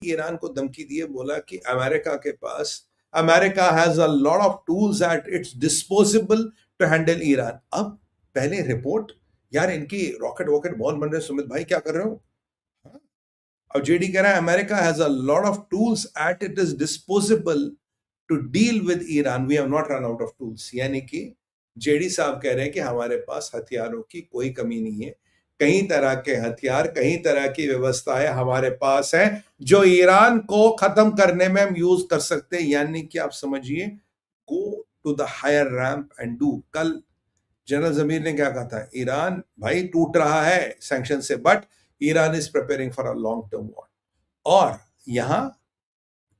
Iran को धमकी दी है, बोला कि America has a lot of tools at its disposable to handle Iran. अब पहले रिपोर्ट, यार इनकी रॉकेट वॉकेट बहुत बन रहे, सुमित भाई क्या कर रहे हो? हाँ? अब जेडी कह रहा है America has a lot of tools at it is disposable to deal with Iran, we have not run out of tools. यानी कि जेडी साहब कह रहे हैं कि हमारे पास हथियारों की कोई कमी नहीं है, कई तरह के हथियार, कई तरह की व्यवस्थाएं हमारे पास है जो ईरान को खत्म करने में हम यूज कर सकते हैं। यानी कि आप समझिए, go to the higher ramp and do. कल जनरल जमीर ने क्या कहा था, ईरान भाई टूट रहा है सैंक्शन से, but Iran is preparing for a long term war. और यहां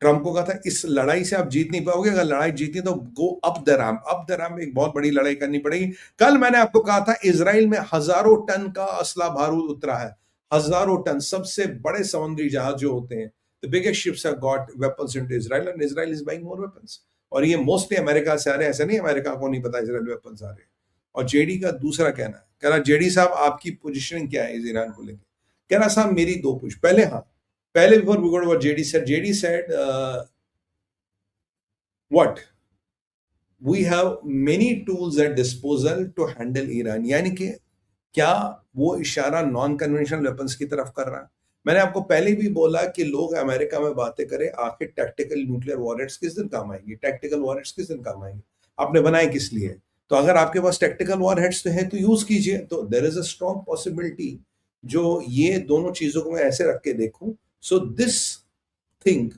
ट्रंप को कहा था इस लड़ाई से आप जीत नहीं पाओगे, अगर लड़ाई जीती तो go up the ramp. Up the ramp एक बहुत बड़ी लड़ाई करनी पड़ेगी। कल मैंने आपको कहा था इजराइल में हजारों टन का असला बारूद उतरा है, हजारों टन। सबसे बड़े समुद्री जहाज जो होते हैं, the biggest ships have got weapons into Israel and Israel is buying more weapons. और ये मोस्टली अमेरिका से आ रहे हैं, ऐसा नहीं अमेरिका को नहीं पता इजराइल वेपन्स आ रहे हैं। और जेडी का दूसरा कहना है, कह रहा जेडी साहब आपकी पोजिशनिंग क्या है इस ईरान को लेकर? कह रहा साहब मेरी दो पुश, पहले हाँ, पहले before we go to what JD said what we have many tools at disposal to handle Iran. यानी कि क्या वो इशारा नॉन कन्वेंशनल वेपन्स की तरफ कर रहा है? मैंने आपको पहले भी बोला कि लोग अमेरिका में बातें करें, आखिर टैक्टिकल न्यूक्लियर वॉरहेड्स किस दिन काम आएंगी, टैक्टिकल वॉरहेड्स किस दिन काम आएंगी, आपने बनाए किस लिए? तो अगर आपके पास टैक्टिकल वॉरहेड्स तो है तो यूज कीजिए। तो there is a strong possibility जो ये दोनों चीजों को मैं ऐसे रख के देखूं। So this thing,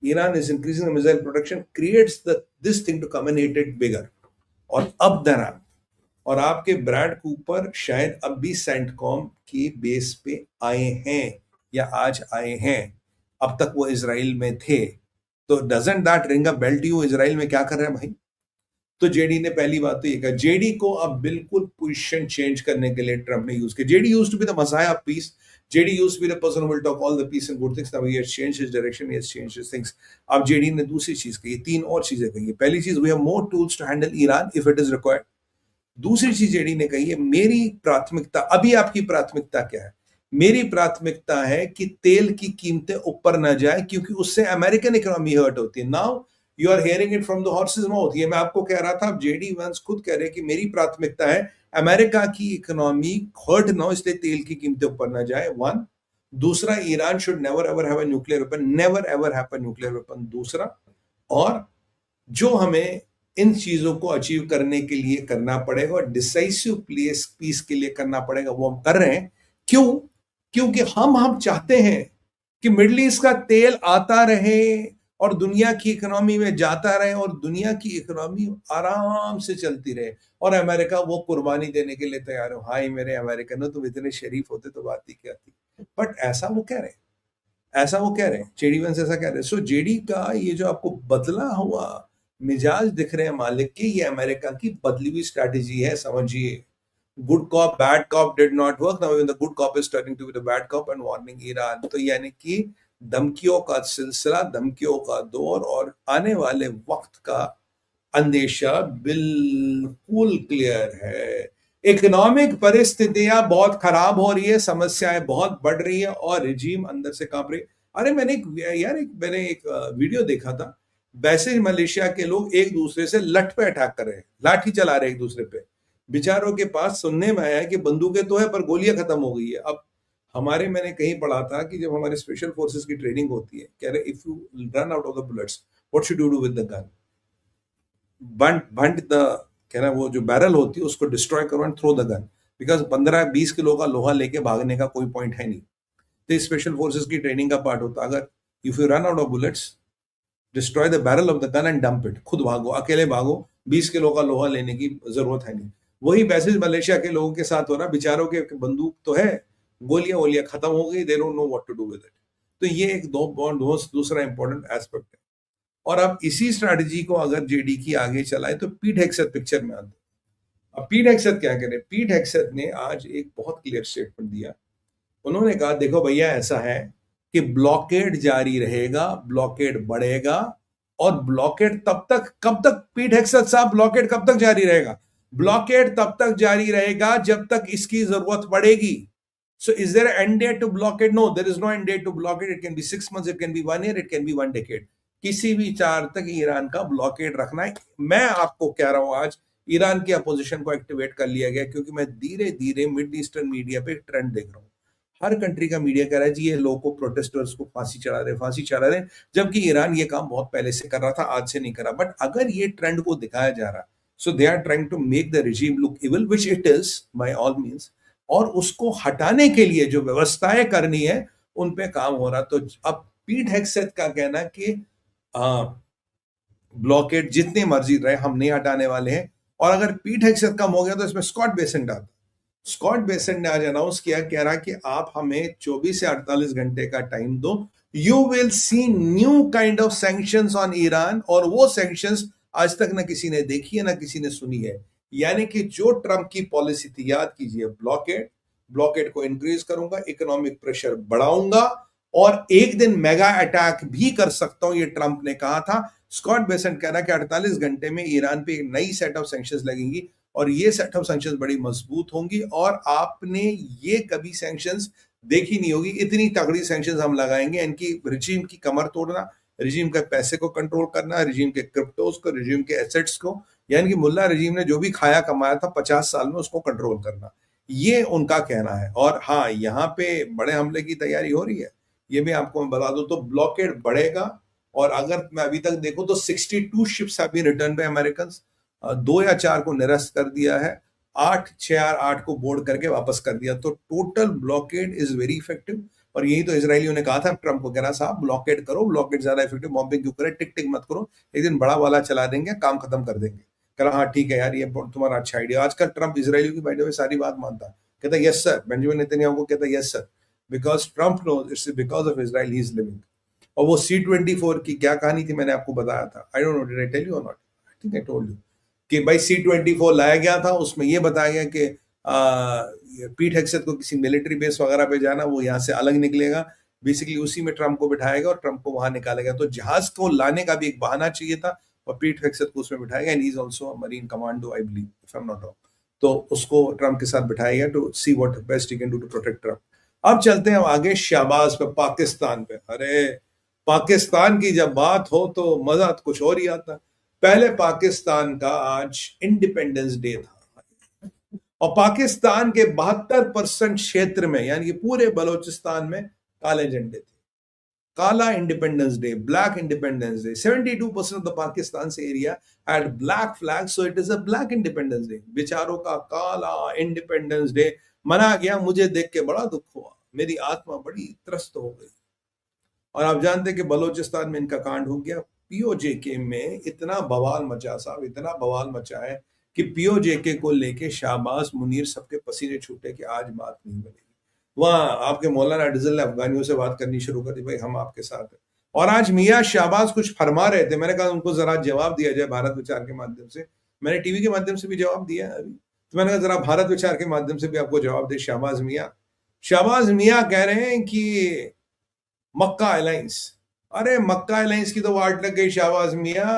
Iran is increasing the missile production, creates this thing to come and hit it bigger और अब द रैम्प। और आपके ब्रैड कूपर शायद अब भी सेंटकॉम की बेस पे आए हैं या आज आए हैं, अब तक वो इजराइल में थे। तो doesn't that ring a bell to you, Israel में क्या कर रहे हैं भाई? तो जेडी ने पहली बात तो ये कहा, जेडी को अब बिल्कुल पोजीशन चेंज करने के लिए ट्रंप ने यूज किया। JD used to be the messiah of peace, JD used to be the person who will talk all the peace and good things, now he has changed his direction, he has changed his things. अब JD ने दूसरी चीज कही, तीन और चीजें कही। पहली चीज, we have more tools to handle Iran if it is required. दूसरी चीज जेडी ने कही है, मेरी प्राथमिकता, अभी आपकी प्राथमिकता क्या है? मेरी प्राथमिकता है कि तेल की कीमतें ऊपर ना जाए, क्योंकि उससे अमेरिकन इकोनॉमी हर्ट होती है। Now you are hearing it from the horse's mouth. ये मैं आपको कह रहा था, अब जेडी वंस खुद कह रहे हैं कि मेरी प्राथमिकता है अमेरिका की इकोनॉमी हर्ट ना हो, इसलिए तेल की कीमतें ऊपर ना जाए, वन। दूसरा, Iran should never ever have a nuclear weapon, never ever have a nuclear weapon, दूसरा। और जो हमें इन चीजों को अचीव करने के लिए करना पड़ेगा और डिसाइसिव पीस के लिए करना पड़ेगा, वो हम कर रहे हैं। क्यों? क्योंकि हम चाहते हैं कि मिडिल ईस्ट का तेल आता रहे और दुनिया की इकोनॉमी में जाता रहे और दुनिया की इकोनॉमी आराम से चलती रहे, और अमेरिका वो कुर्बानी देने के लिए तैयार हो। हाय मेरे अमेरिकनों, तुम इतने शरीफ होते तो बात ही क्या थी। बट ऐसा वो कह रहे हैं, ऐसा वो कह रहे हैं, जेडी वंस ऐसा कह रहे हैं। सो जेडी का ये जो आपको बदला हुआ मिजाज दिख रहे हैं मालिक के, ये अमेरिका की बदली हुई स्ट्रैटेजी है, समझिए। Good cop bad cop did not work, now the good cop is turning to be the bad cop and warning Iran. तो यानी कि धमकियों का सिलसिला, धमकियों का दौर और आने वाले वक्त का अंदेशा बिल्कुल क्लियर है। इकोनॉमिक परिस्थितियां बहुत खराब हो रही है, समस्याएं बहुत बढ़ रही है और रिजीम अंदर से कांप रही है। अरे मैंने एक वीडियो देखा था, वैसे मलेशिया के लोग एक दूसरे से लठ पे अटैक कर रहे हैं, लाठी चला रहे हैं एक दूसरे पे। बेचारों के पास सुनने में आया है कि बंदूकें तो है पर गोलियां खत्म हो गई है। अब हमारे, मैंने कहीं पढ़ा था कि जब हमारे स्पेशल फोर्सेस की ट्रेनिंग होती है, कह रहे if you run out of the bullets, what should you do with the gun? Bunt bunt the, कह रहा वो जो बैरल होती है उसको डिस्ट्रॉय करो and throw the gun, because 15-20 kilo का लोहा लेके भागने का कोई पॉइंट है नहीं। तो स्पेशल फोर्सेस की ट्रेनिंग का पार्ट होता है, अगर if you run out of bullets, destroy the barrel of the gun and dump it, खुद भागो, अकेले भागो, 20 किलो का लोहा लेने की जरूरत है नहीं। वही वैसे मलेशिया के लोगों के साथ हो रहा, बेचारों के बंदूक तो है, गोलियां वोलियां खत्म हो गई, they don't know what to do with it. तो ये एक दूसरा इंपॉर्टेंट एस्पेक्ट है। और अब इसी स्ट्रैटेजी को अगर जेडी की आगे चलाए तो पीट हेग्सेथ पिक्चर में आते। अब पीट हेग्सेथ क्या कह रहे? पीट हेग्सेथ ने आज एक बहुत क्लियर स्टेटमेंट दिया। उन्होंने कहा देखो भैया, ऐसा है कि ब्लॉकेड जारी रहेगा, ब्लॉकेड बढ़ेगा, और ब्लॉकेड तब तक, कब तक पीट हेग्सेथ साहब, ब्लॉकेड कब तक जारी रहेगा? ब्लॉकेड तब तक जारी रहेगा जब तक इसकी जरूरत पड़ेगी। So is there an end date to blockade? No, there is no end date to blockade. It can be 6 months, it can be 1 year, it can be 1 decade. किसी भी चार तक ईरान का ब्लॉकेड रखना है। मैं आपको कह रहा हूं आज ईरान की अपोजिशन को एक्टिवेट कर लिया गया, क्योंकि मैं धीरे धीरे मिड ईस्टर्न मीडिया पे ट्रेंड देख रहा हूँ। हर कंट्री का मीडिया कह रहा है जी ये लोगों को, प्रोटेस्टर्स को फांसी चढ़ा रहे, जबकि ईरान ये काम बहुत पहले से कर रहा था, आज से नहीं कर रहा। बट अगर ये ट्रेंड को दिखाया जा रहा, so they are trying to make the regime look evil, which it is by all means, और उसको हटाने के लिए जो व्यवस्थाएं करनी है उन पे काम हो रहा। तो अब पीट हेग्सेथ का कहना कि ब्लॉकेड जितने मर्जी रहे हम नहीं हटाने वाले हैं, और अगर पीट हेग्सेथ कम हो गया तो इसमें स्कॉट बेसेंट आता। स्कॉट बेसेंट ने आज अनाउंस किया, कह रहा कि आप हमें 24 से 48 घंटे का टाइम दो, you will see new kind of sanctions on Iran, और वो सैंक्शंस आज तक ना किसी ने देखी है ना किसी ने सुनी है। यानी कि जो ट्रंप की पॉलिसी थी, याद कीजिए, ब्लॉकेड, ब्लॉकेड को इंक्रीज करूंगा, इकोनॉमिक प्रेशर बढ़ाऊंगा, और एक दिन मेगा अटैक भी कर सकता हूं, ये ट्रंप ने कहा था। स्कॉट बेसेंट कह रहा है कि 48 घंटे में ईरान पे एक नई सेट ऑफ सैंक्शंस लगेंगी, और ये सेट ऑफ सैंक्शंस बड़ी मजबूत होंगी, और आपने ये कभी सैंक्शंस देखी नहीं होगी। इतनी तगड़ी सैंक्शंस हम लगाएंगे, इनकी रिजीम की कमर तोड़ना, रिजीम के पैसे को कंट्रोल करना, रिजीम के क्रिप्टोज को, रिजीम के एसेट्स को, यानी कि मुल्ला रिजीम ने जो भी खाया कमाया था 50 साल में, उसको कंट्रोल करना, ये उनका कहना है। और हाँ, यहाँ पे बड़े हमले की तैयारी हो रही है, ये भी आपको मैं बता दूं। तो ब्लॉकेड बढ़ेगा, और अगर मैं अभी तक देखूं तो 62 ships have been return by American, 2 या 4 को निरस्त कर दिया है, 8 को बोर्ड करके वापस कर दिया। तो total blockade is very effective, और यही तो इसराइलियों ने कहा था ट्रंप को, कह रहा साहब ब्लॉकेड करो, ब्लॉकेड ज्यादा इफेक्टिव, बॉम्बिंग क्यों करे, टिक टिक मत करो, एक दिन बड़ा वाला चला देंगे, काम खत्म कर देंगे। कह रहा हाँ ठीक है यार, ये तुम्हारा अच्छा आइडिया। आजकल ट्रंप इसराइलियों की बात सारी बात मानता है, कहता यस सर, बेंजामिन नेतन्याहू को कहता yes sir, because Trump knows it's because of Israel he is living. और वो C-24 की क्या कहानी थी, मैंने आपको बताया था, I don't know did I tell you और not, I think I told you, कि भाई C-24 लाया गया था, उसमें ये बताया गया कि पीट हेग्सेथ को किसी मिलिट्री बेस वगैरह पे जाना, वो यहाँ से अलग निकलेगा, बेसिकली उसी में ट्रंप को बिठाएगा और ट्रंप को वहां निकालेगा। तो जहाज को लाने का भी एक बहाना चाहिए था, और पीट हेग्सेथ को उसमें बिठाएगा, and he is also a marine commando I believe, if I am not wrong. तो उसको ट्रंप के साथ बिठाएगा to see what best he can do to protect Trump. अब चलते हैं आगे शहबाज पे, पाकिस्तान पे। अरे पाकिस्तान की जब बात हो तो मजा कुछ और ही आता। पहले पाकिस्तान का आज इंडिपेंडेंस डे था, और पाकिस्तान के 72% क्षेत्र में, यानी कि पूरे बलोचिस्तान में काले झंडे थे। काला independence day, black independence day. 72% of the Pakistan से area had black flag, so it is a black independence day. बेचारों का काला इंडिपेंडेंस डे मना गया। मुझे देख के बड़ा दुख हुआ, मेरी आत्मा बड़ी त्रस्त हो गई। और आप जानते हैं कि बलोचिस्तान में इनका कांड हो गया। पीओजेके में इतना बवाल मचा साहब, इतना बवाल मचा है कि पीओजेके को लेके शाहबाज मुनीर सबके पसीने छूटे कि आज बात नहीं बनेगी। वहां आपके मौलाना डिजल ने अफगानियों से बात करनी शुरू कर दी, भाई हम आपके साथ हैं। और आज मियाँ शाहबाज कुछ फरमा रहे थे, मैंने कहा उनको जरा जवाब दिया जाए भारत विचार के माध्यम से। मैंने टीवी के माध्यम से भी जवाब दिया है अभी, तो मैंने कहा जरा भारत विचार के माध्यम से भी आपको जवाब दे शाहबाज मियाँ। शाहबाज मियाँ कह रहे हैं कि मक्का अलायंस, अरे मक्का अलायंस की तो वाट लग गई शाहबाज मियाँ।